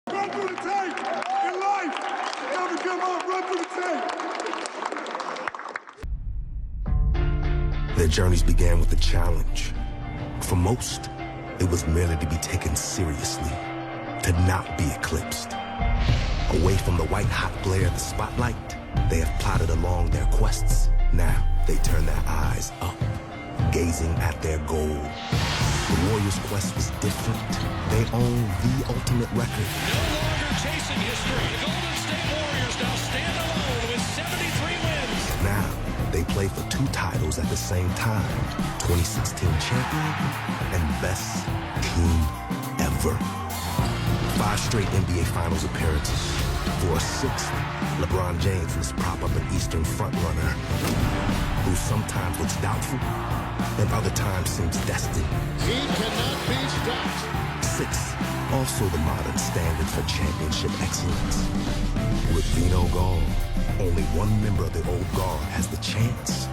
Run through the tape in life. Never give up. Run through the tape. Their journeys began with a challenge. For most, it was merely to be taken seriously, to not be eclipsed. Away from the white-hot glare of the spotlight, they have plodded along their quests. Now, they turn their eyes up, gazing at their goal. The Warriors' quest was different. They own the ultimate record. No longer chasing history. The Golden State Warriors now stand alone with 73 wins. Now, they play for 2 titles at the same time. 2016 champion and best team ever. 5 straight NBA Finals appearances. For a 6th, LeBron James must prop up an Eastern frontrunner who sometimes looks doubtful and other times seems destined. He cannot be stopped. 6th, also the modern standard for championship excellence. With Vino gone, only one member of the old guard has the chance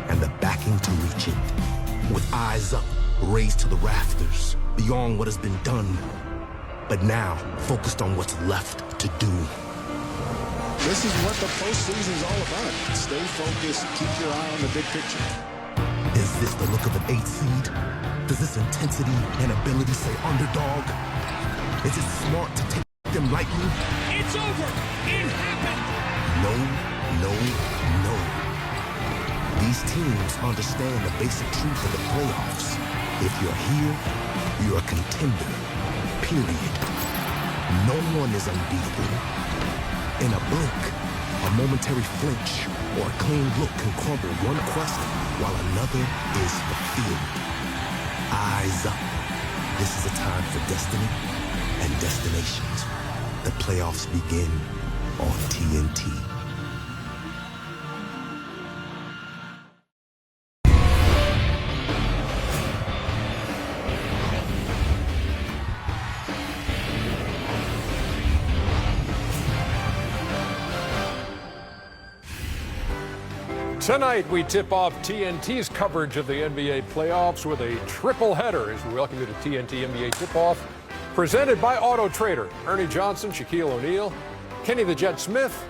and the backing to reach it. With eyes up, raised to the rafters, beyond what has been done, but now focused on what's left to do. This is what the postseason is all about. Stay focused, keep your eye on the big picture. Is this the look of an 8th seed? Does this intensity and ability say underdog? Is it smart to take them lightly? It's over. It happened. No, no, no. These teams understand the basic truth of the playoffs. If you're here, you're a contender, period. No one is unbeatable. In a blink, a momentary flinch or a clean look can crumble one quest while another is fulfilled. Eyes up. This is a time for destiny and destinations. The playoffs begin on TNT. Tonight, we tip off TNT's coverage of the NBA playoffs with a triple header as we welcome you to TNT NBA Tip-Off, presented by Auto Trader. Ernie Johnson, Shaquille O'Neal, Kenny the Jet Smith,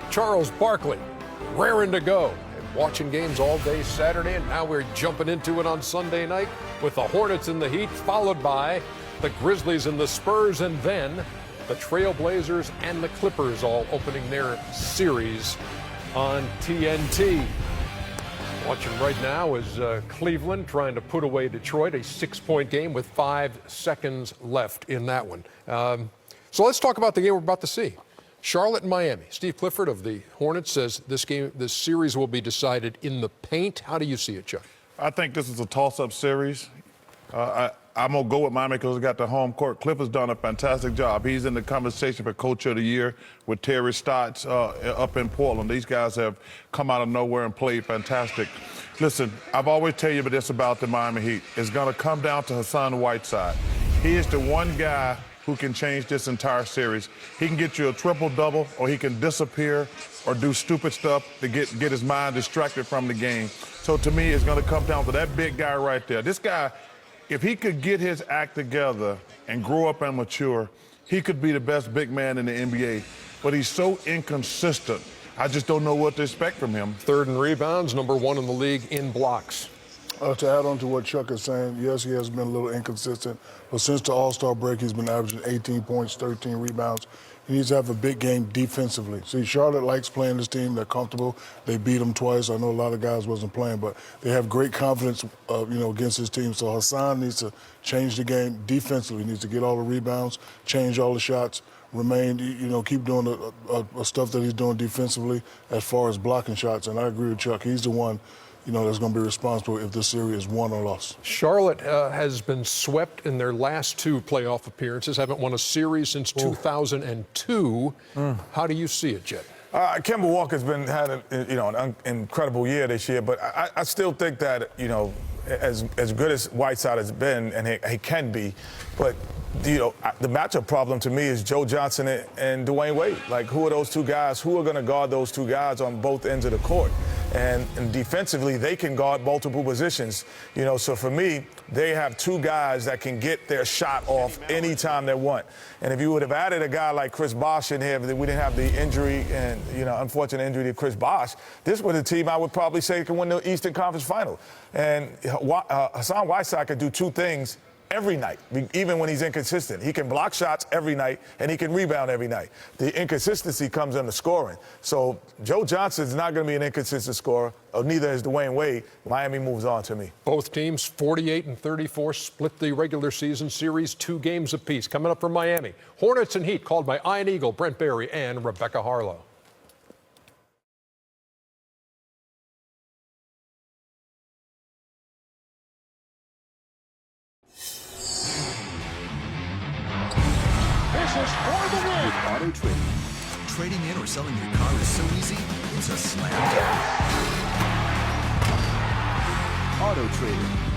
Charles Barkley, raring to go. And watching games all day Saturday, and now we're jumping into it on Sunday night with the Hornets and the Heat, followed by the Grizzlies and the Spurs, and then the Trailblazers and the Clippers all opening their series on TNT. Watching right now is Cleveland trying to put away Detroit, a 6-point game with 5 seconds left in that one. So let's talk about the game we're about to see. Charlotte and Miami. Steve Clifford of the Hornets says this series will be decided in the paint. How do you see it, Chuck? I think this is a toss-up series. I'm going to go with Miami because they got the home court. Clifford's done a fantastic job. He's in the conversation for Coach of the Year with Terry Stotts up in Portland. These guys have come out of nowhere and played fantastic. Listen, I've always tell you this about the Miami Heat. It's going to come down to Hassan Whiteside. He is the one guy who can change this entire series. He can get you a triple-double, or he can disappear or do stupid stuff to get his mind distracted from the game. So to me, it's going to come down to that big guy right there. This guy, if he could get his act together and grow up and mature, he could be the best big man in the NBA. But he's so inconsistent. I just don't know what to expect from him. 3rd in rebounds, number 1 in the league in blocks. To add on to what Chuck is saying, yes, he has been a little inconsistent, but since the All-Star break, he's been averaging 18 points, 13 rebounds. He needs to have a big game defensively. See, Charlotte likes playing this team. They're comfortable. They beat them twice. I know a lot of guys wasn't playing, but they have great confidence, against this team. So Hassan needs to change the game defensively. He needs to get all the rebounds, change all the shots, remain, keep doing the stuff that he's doing defensively as far as blocking shots. And I agree with Chuck. He's the one, that's going to be responsible if this series is won or lost. Charlotte has been swept in their last 2 playoff appearances, haven't won a series since 2002. How do you see it, Jet? Kemba Walker's had an incredible year this year, but I still think that, as good as Whiteside has been, and he can be, but the matchup problem to me is Joe Johnson and Dwayne Wade. Like, who are those 2 guys? Who are going to guard those 2 guys on both ends of the court? and defensively they can guard multiple positions. You know, so for me, they have two guys that can get their shot off anytime they want. And if you would have added a guy like Chris Bosh in here, we didn't have the injury and, you know, unfortunate injury to Chris Bosh, this was a team I would probably say can win the Eastern Conference Final. And Hassan Whiteside could do two things every night, even when he's inconsistent. He can block shots every night, and he can rebound every night. The inconsistency comes in the scoring. So Joe Johnson is not going to be an inconsistent scorer, or neither is Dwayne Wade. Miami moves on to me. Both teams, 48-34, split the regular season series 2 games apiece. Coming up from Miami, Hornets and Heat, called by Ian Eagle, Brent Barry, and Rebecca Harlow. With Auto Trading. Trading in or selling your car is so easy, it's a slam dunk. Auto Trading.